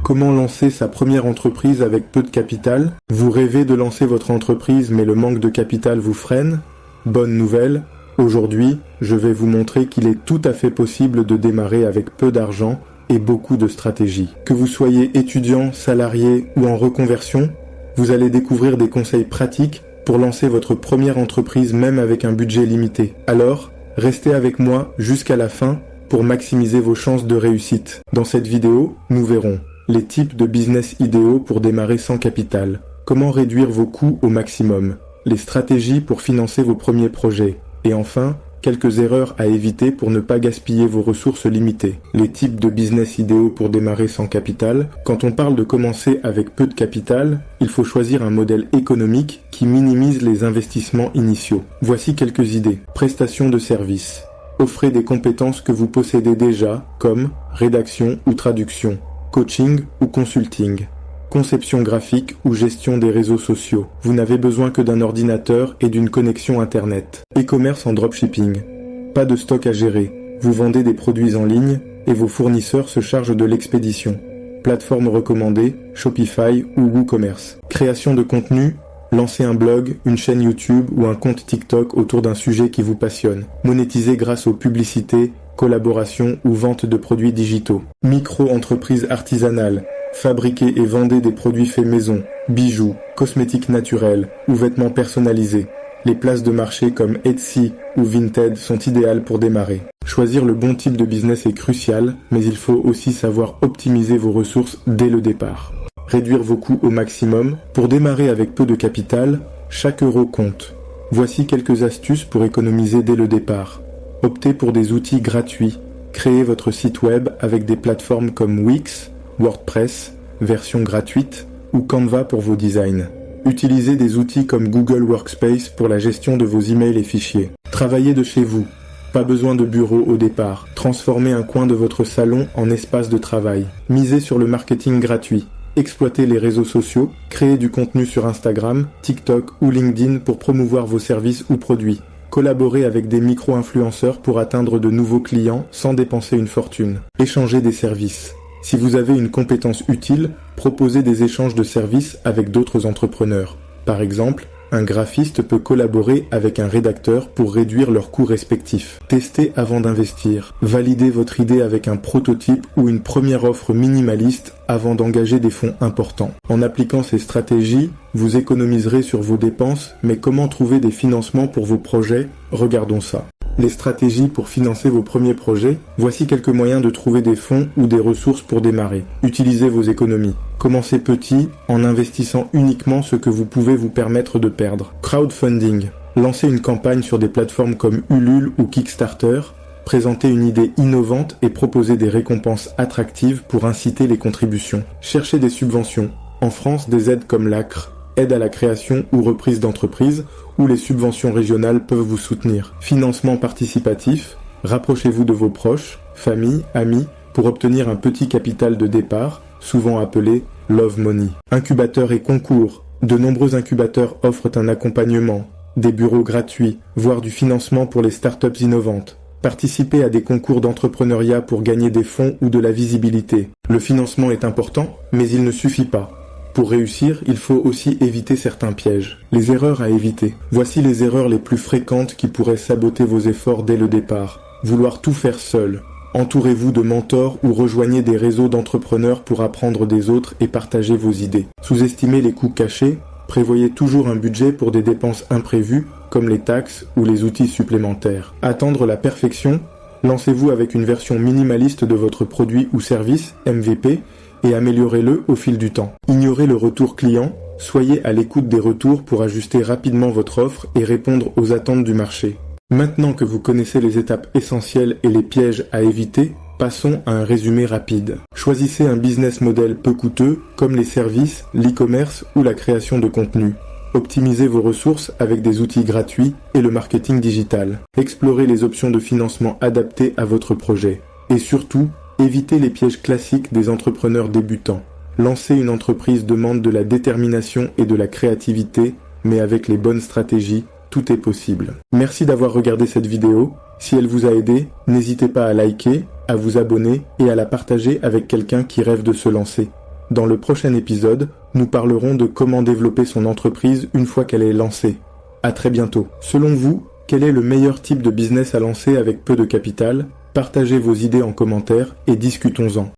Comment lancer sa première entreprise avec peu de capital? Vous rêvez de lancer votre entreprise mais le manque de capital vous freine? Bonne nouvelle, aujourd'hui, je vais vous montrer qu'il est tout à fait possible de démarrer avec peu d'argent et beaucoup de stratégie. Que vous soyez étudiant, salarié ou en reconversion, vous allez découvrir des conseils pratiques pour lancer votre première entreprise même avec un budget limité. Alors, restez avec moi jusqu'à la fin pour maximiser vos chances de réussite. Dans cette vidéo, nous verrons les types de business idéaux pour démarrer sans capital, comment réduire vos coûts au maximum, les stratégies pour financer vos premiers projets, et enfin, quelques erreurs à éviter pour ne pas gaspiller vos ressources limitées. Les types de business idéaux pour démarrer sans capital. Quand on parle de commencer avec peu de capital, il faut choisir un modèle économique qui minimise les investissements initiaux. Voici quelques idées. Prestation de services. Offrez des compétences que vous possédez déjà, comme rédaction ou traduction, coaching ou consulting, conception graphique ou gestion des réseaux sociaux. Vous n'avez besoin que d'un ordinateur et d'une connexion Internet. E-commerce en dropshipping. Pas de stock à gérer. Vous vendez des produits en ligne et vos fournisseurs se chargent de l'expédition. Plateforme recommandée, Shopify ou WooCommerce. Création de contenu. Lancez un blog, une chaîne YouTube ou un compte TikTok autour d'un sujet qui vous passionne. Monétisez grâce aux publicités, collaborations ou vente de produits digitaux. Micro-entreprise artisanale. Fabriquez et vendez des produits faits maison, bijoux, cosmétiques naturels ou vêtements personnalisés. Les places de marché comme Etsy ou Vinted sont idéales pour démarrer. Choisir le bon type de business est crucial, mais il faut aussi savoir optimiser vos ressources dès le départ. Réduire vos coûts au maximum. Pour démarrer avec peu de capital, chaque euro compte. Voici quelques astuces pour économiser dès le départ. Optez pour des outils gratuits. Créez votre site web avec des plateformes comme Wix, WordPress, version gratuite, ou Canva pour vos designs. Utilisez des outils comme Google Workspace pour la gestion de vos emails et fichiers. Travaillez de chez vous. Pas besoin de bureau au départ. Transformez un coin de votre salon en espace de travail. Misez sur le marketing gratuit. Exploitez les réseaux sociaux. Créez du contenu sur Instagram, TikTok ou LinkedIn pour promouvoir vos services ou produits. Collaborez avec des micro-influenceurs pour atteindre de nouveaux clients sans dépenser une fortune. Échangez des services. Si vous avez une compétence utile, proposez des échanges de services avec d'autres entrepreneurs. Par exemple, un graphiste peut collaborer avec un rédacteur pour réduire leurs coûts respectifs. Testez avant d'investir. Validez votre idée avec un prototype ou une première offre minimaliste avant d'engager des fonds importants. En appliquant ces stratégies, vous économiserez sur vos dépenses, mais comment trouver des financements pour vos projets? Regardons ça. Les stratégies pour financer vos premiers projets. Voici quelques moyens de trouver des fonds ou des ressources pour démarrer. Utilisez vos économies. Commencez petit en investissant uniquement ce que vous pouvez vous permettre de perdre. Crowdfunding. Lancez une campagne sur des plateformes comme Ulule ou Kickstarter. Présentez une idée innovante et proposez des récompenses attractives pour inciter les contributions. Cherchez des subventions. En France, des aides comme l'ACRE, aide à la création ou reprise d'entreprise, où les subventions régionales peuvent vous soutenir. Financement participatif. Rapprochez-vous de vos proches, famille, amis, pour obtenir un petit capital de départ, souvent appelé Love Money. Incubateur et concours. De nombreux incubateurs offrent un accompagnement, des bureaux gratuits, voire du financement pour les startups innovantes. Participez à des concours d'entrepreneuriat pour gagner des fonds ou de la visibilité. Le financement est important, mais il ne suffit pas. Pour réussir, il faut aussi éviter certains pièges. Les erreurs à éviter. Voici les erreurs les plus fréquentes qui pourraient saboter vos efforts dès le départ. Vouloir tout faire seul. Entourez-vous de mentors ou rejoignez des réseaux d'entrepreneurs pour apprendre des autres et partager vos idées. Sous-estimez les coûts cachés. Prévoyez toujours un budget pour des dépenses imprévues, comme les taxes ou les outils supplémentaires. Attendre la perfection. Lancez-vous avec une version minimaliste de votre produit ou service, MVP, et améliorez-le au fil du temps. Ignorez le retour client, soyez à l'écoute des retours pour ajuster rapidement votre offre et répondre aux attentes du marché. Maintenant que vous connaissez les étapes essentielles et les pièges à éviter, passons à un résumé rapide. Choisissez un business model peu coûteux, comme les services, l'e-commerce ou la création de contenu. Optimisez vos ressources avec des outils gratuits et le marketing digital. Explorez les options de financement adaptées à votre projet. Et surtout, évitez les pièges classiques des entrepreneurs débutants. Lancer une entreprise demande de la détermination et de la créativité, mais avec les bonnes stratégies, tout est possible. Merci d'avoir regardé cette vidéo. Si elle vous a aidé, n'hésitez pas à liker, à vous abonner et à la partager avec quelqu'un qui rêve de se lancer. Dans le prochain épisode, nous parlerons de comment développer son entreprise une fois qu'elle est lancée. À très bientôt. Selon vous, quel est le meilleur type de business à lancer avec peu de capital ? Partagez vos idées en commentaire et discutons-en.